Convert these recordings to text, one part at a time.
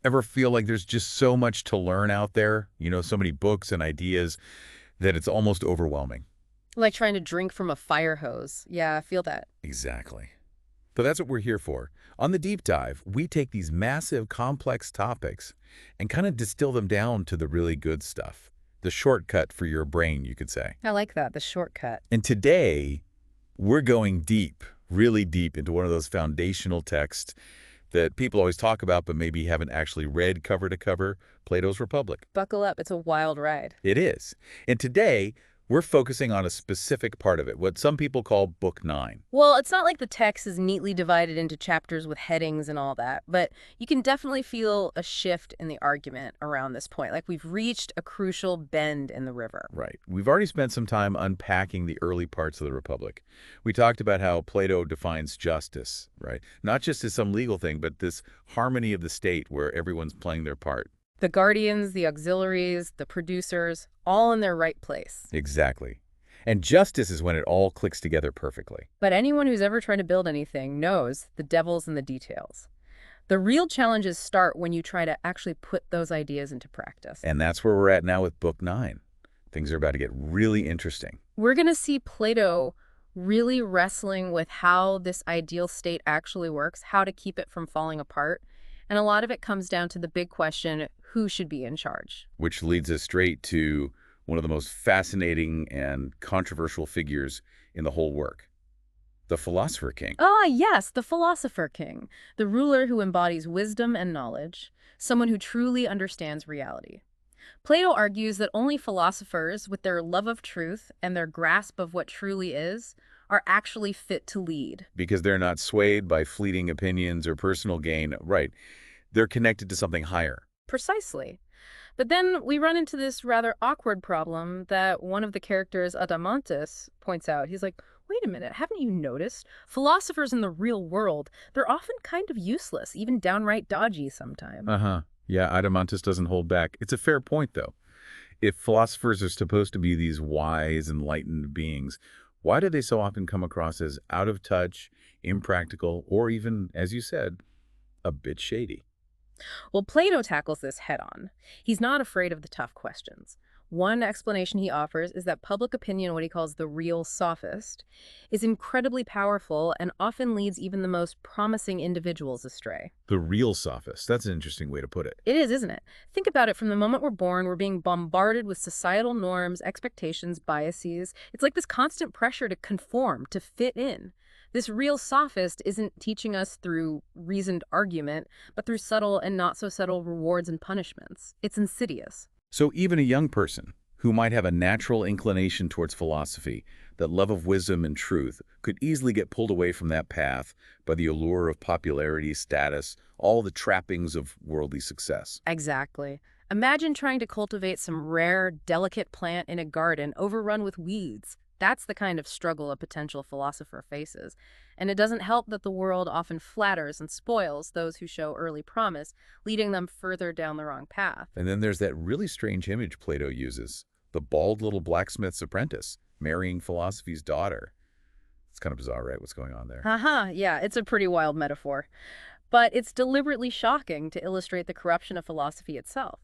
Ever feel like there's just so much to learn out there? So many books and ideas that it's almost overwhelming. Like trying to drink from a fire hose. Yeah, I feel that. Exactly. So that's what we're here for. On the deep dive, we take these massive, complex topics and kind of distill them down to the really good stuff. The shortcut for your brain, you could say. I like that, the shortcut. And today, we're going deep, really deep into one of those foundational texts that people always talk about but maybe haven't actually read cover to cover, Plato's Republic. Buckle up, it's a wild ride. It is. And today, we're focusing on a specific part of it, what some people call Book 9. Well, it's not like the text is neatly divided into chapters with headings and all that, but you can definitely feel a shift in the argument around this point. Like we've reached a crucial bend in the river. Right. We've already spent some time unpacking the early parts of the Republic. We talked about how Plato defines justice, right? Not just as some legal thing, but this harmony of the state where everyone's playing their part. The guardians, the auxiliaries, the producers, all in their right place. Exactly. And justice is when it all clicks together perfectly. But anyone who's ever tried to build anything knows the devil's in the details. The real challenges start when you try to actually put those ideas into practice. And that's where we're at now with Book 9. Things are about to get really interesting. We're going to see Plato really wrestling with how this ideal state actually works, how to keep it from falling apart. And a lot of it comes down to the big question, who should be in charge? Which leads us straight to one of the most fascinating and controversial figures in the whole work, the philosopher-king. Ah, yes, the philosopher-king, the ruler who embodies wisdom and knowledge, someone who truly understands reality. Plato argues that only philosophers, with their love of truth and their grasp of what truly is, are actually fit to lead. Because they're not swayed by fleeting opinions or personal gain. Right. They're connected to something higher. Precisely. But then we run into this rather awkward problem that one of the characters, Adamantus, points out. He's like, wait a minute, haven't you noticed? Philosophers in the real world, they're often kind of useless, even downright dodgy sometimes. Uh-huh. Yeah, Adamantus doesn't hold back. It's a fair point, though. If philosophers are supposed to be these wise, enlightened beings, why do they so often come across as out of touch, impractical, or even, as you said, a bit shady? Well, Plato tackles this head on. He's not afraid of the tough questions. One explanation he offers is that public opinion, what he calls the real sophist, is incredibly powerful and often leads even the most promising individuals astray. The real sophist. That's an interesting way to put it. It is, isn't it? Think about it. From the moment we're born, we're being bombarded with societal norms, expectations, biases. It's like this constant pressure to conform, to fit in. This real sophist isn't teaching us through reasoned argument, but through subtle and not so subtle rewards and punishments. It's insidious. So even a young person who might have a natural inclination towards philosophy, that love of wisdom and truth, could easily get pulled away from that path by the allure of popularity, status, all the trappings of worldly success. Exactly. Imagine trying to cultivate some rare, delicate plant in a garden overrun with weeds. That's the kind of struggle a potential philosopher faces. And it doesn't help that the world often flatters and spoils those who show early promise, leading them further down the wrong path. And then there's that really strange image Plato uses, the bald little blacksmith's apprentice marrying philosophy's daughter. It's kind of bizarre, right? What's going on there? Haha, yeah, it's a pretty wild metaphor. But it's deliberately shocking to illustrate the corruption of philosophy itself.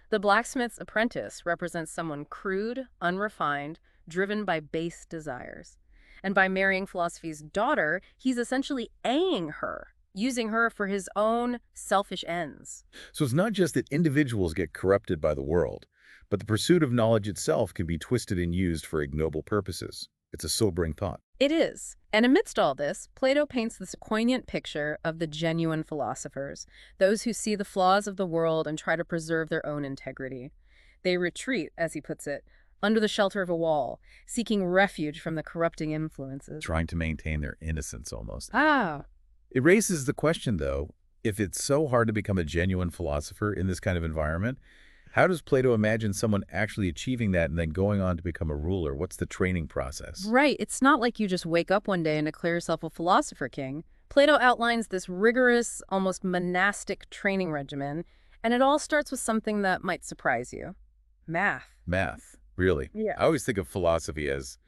The blacksmith's apprentice represents someone crude, unrefined, driven by base desires. And by marrying philosophy's daughter, he's essentially A-ing her, using her for his own selfish ends. So it's not just that individuals get corrupted by the world, but the pursuit of knowledge itself can be twisted and used for ignoble purposes. It's a sobering thought. It is. And amidst all this, Plato paints this poignant picture of the genuine philosophers, those who see the flaws of the world and try to preserve their own integrity. They retreat, as he puts it, under the shelter of a wall, seeking refuge from the corrupting influences. Trying to maintain their innocence almost. Ah, It raises the question, though, if it's so hard to become a genuine philosopher in this kind of environment, how does Plato imagine someone actually achieving that and then going on to become a ruler? What's the training process? right. It's not like you just wake up one day and declare yourself a philosopher-king. Plato outlines this rigorous, almost monastic training regimen, and it all starts with something that might surprise you. Math. Math, really. Yeah. I always think of philosophy as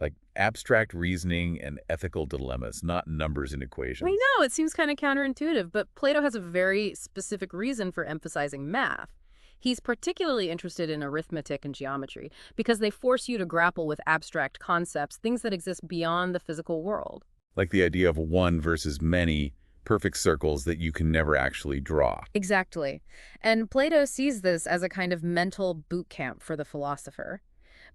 Like abstract reasoning and ethical dilemmas, not numbers and I equations. know, it seems kind of counterintuitive, but Plato has a very specific reason for emphasizing math. He's particularly interested in arithmetic and geometry because they force you to grapple with abstract concepts, things that exist beyond the physical world. Like the idea of one versus many, perfect circles that you can never actually draw. Exactly. And Plato sees this as a kind of mental boot camp for the philosopher.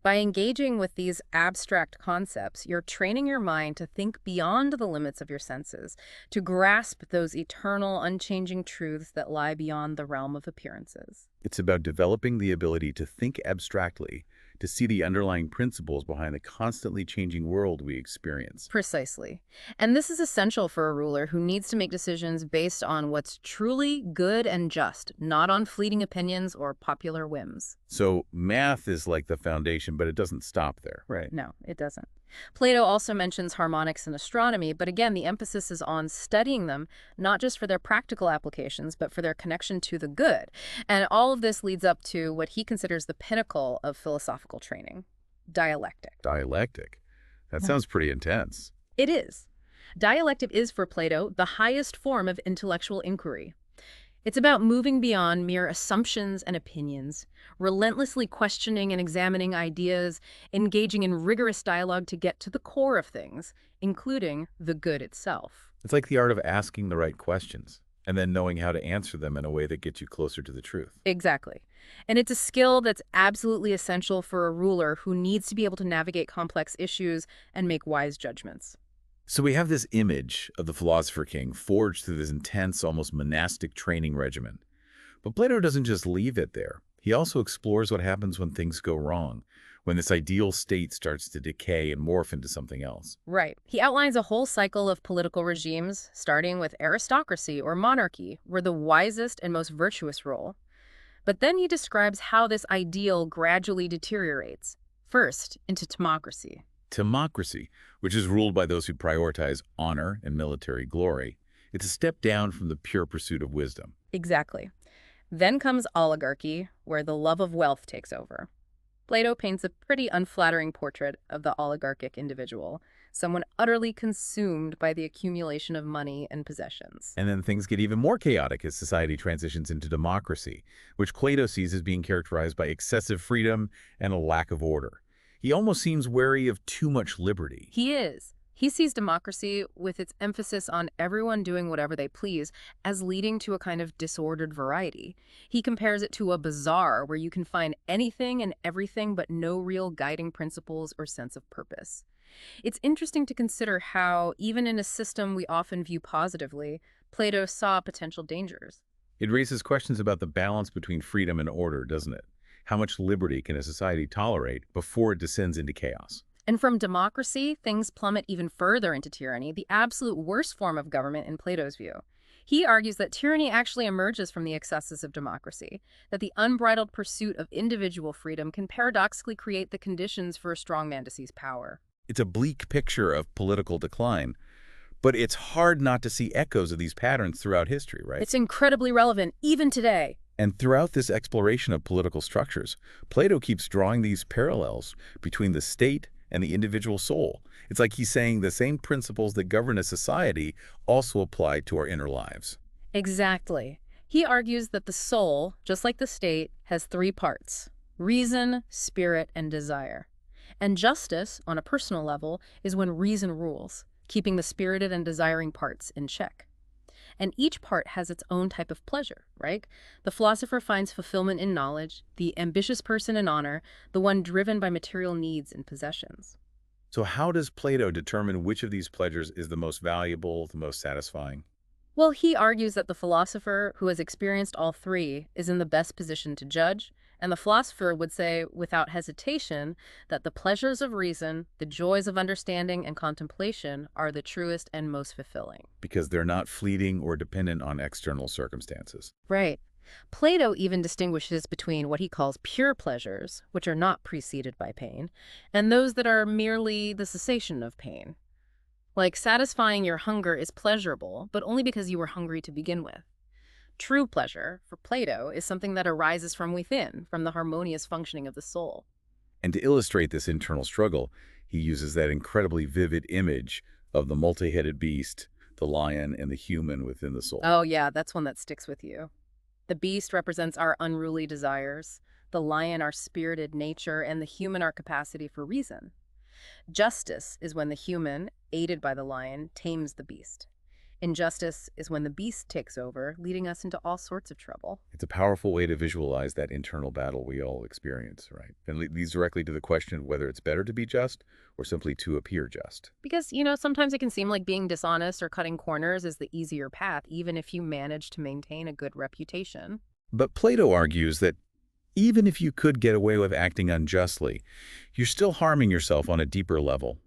By engaging with these abstract concepts, you're training your mind to think beyond the limits of your senses, to grasp those eternal, unchanging truths that lie beyond the realm of appearances. It's about developing the ability to think abstractly, to see the underlying principles behind the constantly changing world we experience. Precisely. And this is essential for a ruler who needs to make decisions based on what's truly good and just, not on fleeting opinions or popular whims. So math is like the foundation, but it doesn't stop there, right? No, it doesn't. Plato also mentions harmonics in astronomy, but again, the emphasis is on studying them, not just for their practical applications, but for their connection to the good. And all of this leads up to what he considers the pinnacle of philosophical training, dialectic. Dialectic. That Yeah. sounds pretty intense. It is. Dialectic is, for Plato, the highest form of intellectual inquiry. It's about moving beyond mere assumptions and opinions, relentlessly questioning and examining ideas, engaging in rigorous dialogue to get to the core of things, including the good itself. It's like the art of asking the right questions and then knowing how to answer them in a way that gets you closer to the truth. Exactly. And it's a skill that's absolutely essential for a ruler who needs to be able to navigate complex issues and make wise judgments. So we have this image of the philosopher-king forged through this intense, almost monastic training regimen. But Plato doesn't just leave it there. He also explores what happens when things go wrong, when this ideal state starts to decay and morph into something else. Right. He outlines a whole cycle of political regimes, starting with aristocracy or monarchy, were the wisest and most virtuous rule. But then he describes how this ideal gradually deteriorates, first into timocracy. Timocracy, which is ruled by those who prioritize honor and military glory, it's a step down from the pure pursuit of wisdom. Exactly. Then comes oligarchy, where the love of wealth takes over. Plato paints a pretty unflattering portrait of the oligarchic individual, someone utterly consumed by the accumulation of money and possessions. And then things get even more chaotic as society transitions into democracy, which Plato sees as being characterized by excessive freedom and a lack of order. He almost seems wary of too much liberty. He is. He sees democracy, with its emphasis on everyone doing whatever they please, as leading to a kind of disordered variety. He compares it to a bazaar where you can find anything and everything but no real guiding principles or sense of purpose. It's interesting to consider how, even in a system we often view positively, Plato saw potential dangers. It raises questions about the balance between freedom and order, doesn't it? How much liberty can a society tolerate before it descends into chaos? And from democracy, things plummet even further into tyranny, the absolute worst form of government in Plato's view. He argues that tyranny actually emerges from the excesses of democracy, that the unbridled pursuit of individual freedom can paradoxically create the conditions for a strong man to seize power. It's a bleak picture of political decline, but it's hard not to see echoes of these patterns throughout history, right? It's incredibly relevant, even today. And throughout this exploration of political structures, Plato keeps drawing these parallels between the state and the individual soul. It's like he's saying the same principles that govern a society also apply to our inner lives. Exactly. He argues that the soul, just like the state, has three parts: reason, spirit, and desire. And justice, on a personal level, is when reason rules, keeping the spirited and desiring parts in check. And each part has its own type of pleasure, right? The philosopher finds fulfillment in knowledge, the ambitious person in honor, the one driven by material needs and possessions. So how does Plato determine which of these pleasures is the most valuable, the most satisfying? Well, he argues that the philosopher who has experienced all three is in the best position to judge, and the philosopher would say without hesitation that the pleasures of reason, the joys of understanding and contemplation are the truest and most fulfilling. Because they're not fleeting or dependent on external circumstances. Right. Plato even distinguishes between what he calls pure pleasures, which are not preceded by pain, and those that are merely the cessation of pain. Like satisfying your hunger is pleasurable, but only because you were hungry to begin with. True pleasure, for Plato, is something that arises from within, from the harmonious functioning of the soul. And to illustrate this internal struggle, He uses that incredibly vivid image of the multi-headed beast, the lion, and the human within the soul. Oh, yeah, that's one that sticks with you. The beast represents our unruly desires, the lion our spirited nature, and the human our capacity for reason. Justice is when the human, aided by the lion, tames the beast. Injustice is when the beast takes over, leading us into all sorts of trouble. It's a powerful way to visualize that internal battle we all experience, right? And leads directly to the question of whether it's better to be just or simply to appear just. Because, sometimes it can seem like being dishonest or cutting corners is the easier path, even if you manage to maintain a good reputation. But Plato argues that even if you could get away with acting unjustly, you're still harming yourself on a deeper level.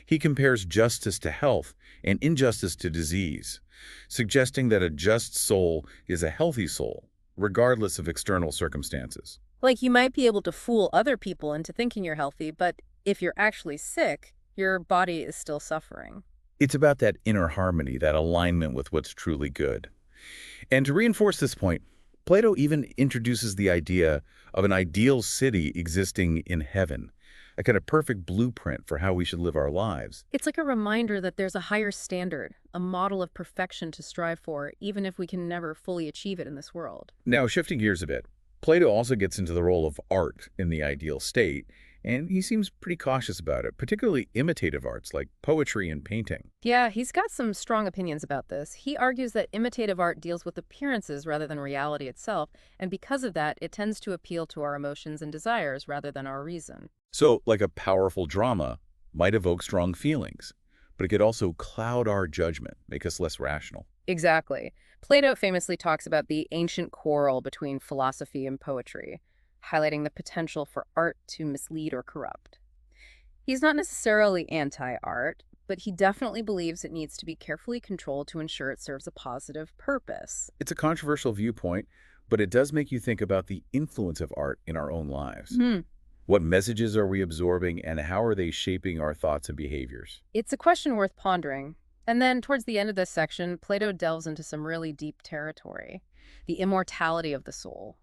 He compares justice to health and injustice to disease, suggesting that a just soul is a healthy soul, regardless of external circumstances. Like, you might be able to fool other people into thinking you're healthy, but if you're actually sick, your body is still suffering. It's about that inner harmony, that alignment with what's truly good. And to reinforce this point, Plato even introduces the idea of an ideal city existing in heaven, a kind of perfect blueprint for how we should live our lives. It's like a reminder that there's a higher standard, a model of perfection to strive for, even if we can never fully achieve it in this world. Now, shifting gears a bit, Plato also gets into the role of art in the ideal state, and he seems pretty cautious about it, particularly imitative arts like poetry and painting. Yeah, he's got some strong opinions about this. He argues that imitative art deals with appearances rather than reality itself, and because of that, it tends to appeal to our emotions and desires rather than our reason. So, like a powerful drama might evoke strong feelings, but it could also cloud our judgment, make us less rational. Exactly. Plato famously talks about the ancient quarrel between philosophy and poetry, highlighting the potential for art to mislead or corrupt. He's not necessarily anti-art, but he definitely believes it needs to be carefully controlled to ensure it serves a positive purpose. It's a controversial viewpoint, but it does make you think about the influence of art in our own lives. Hmm. What messages are we absorbing, and how are they shaping our thoughts and behaviors? It's a question worth pondering. And then, towards the end of this section, Plato delves into some really deep territory, the immortality of the soul.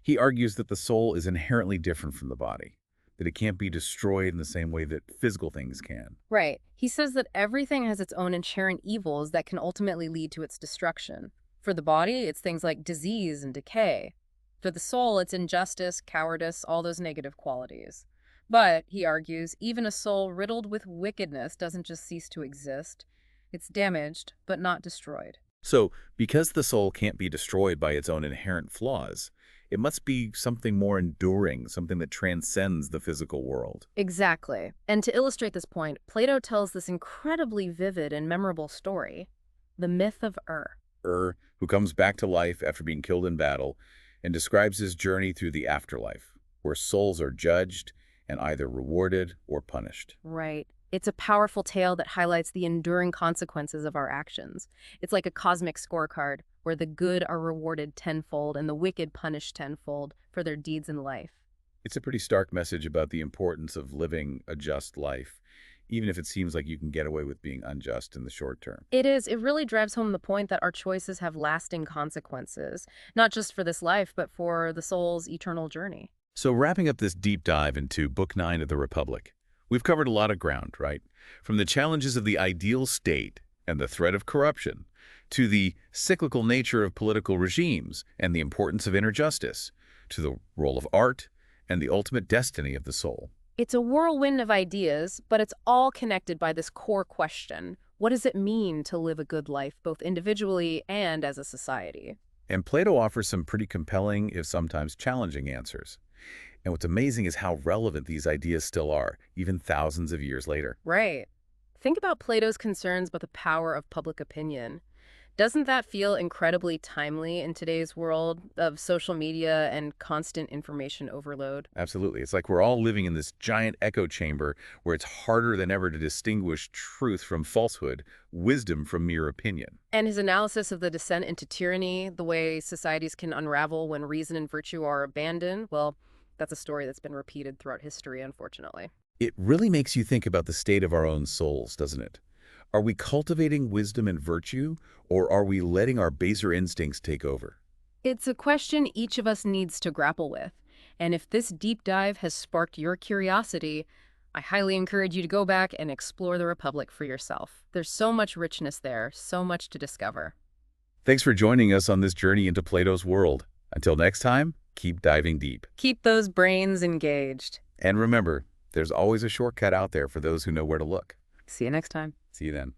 He argues that the soul is inherently different from the body, that it can't be destroyed in the same way that physical things can. Right. He says that everything has its own inherent evils that can ultimately lead to its destruction. For the body, it's things like disease and decay. For the soul, it's injustice, cowardice, all those negative qualities. But, he argues, even a soul riddled with wickedness doesn't just cease to exist. It's damaged, but not destroyed. So, because the soul can't be destroyed by its own inherent flaws, it must be something more enduring, something that transcends the physical world. Exactly. And to illustrate this point, Plato tells this incredibly vivid and memorable story, the myth of Who comes back to life after being killed in battle, and describes his journey through the afterlife, where souls are judged and either rewarded or punished. Right. It's a powerful tale that highlights the enduring consequences of our actions. It's like a cosmic scorecard where the good are rewarded tenfold and the wicked punished tenfold for their deeds in life. It's a pretty stark message about the importance of living a just life, even if it seems like you can get away with being unjust in the short term. It is. It really drives home the point that our choices have lasting consequences, not just for this life, but for the soul's eternal journey. So wrapping up this deep dive into Book 9 of the Republic, we've covered a lot of ground, right? From the challenges of the ideal state and the threat of corruption, to the cyclical nature of political regimes and the importance of inner justice, to the role of art and the ultimate destiny of the soul. It's a whirlwind of ideas, but it's all connected by this core question. What does it mean to live a good life, both individually and as a society? And Plato offers some pretty compelling, if sometimes challenging, answers. And what's amazing is how relevant these ideas still are, even thousands of years later. Right. Think about Plato's concerns about the power of public opinion. Doesn't that feel incredibly timely in today's world of social media and constant information overload? Absolutely. It's like we're all living in this giant echo chamber where it's harder than ever to distinguish truth from falsehood, wisdom from mere opinion. And his analysis of the descent into tyranny, the way societies can unravel when reason and virtue are abandoned, well, that's a story that's been repeated throughout history, unfortunately. It really makes you think about the state of our own souls, doesn't it? Are we cultivating wisdom and virtue, or are we letting our baser instincts take over? It's a question each of us needs to grapple with. And if this deep dive has sparked your curiosity, I highly encourage you to go back and explore the Republic for yourself. There's so much richness there, so much to discover. Thanks for joining us on this journey into Plato's world. Until next time, keep diving deep. Keep those brains engaged. And remember, there's always a shortcut out there for those who know where to look. See you next time. See you then.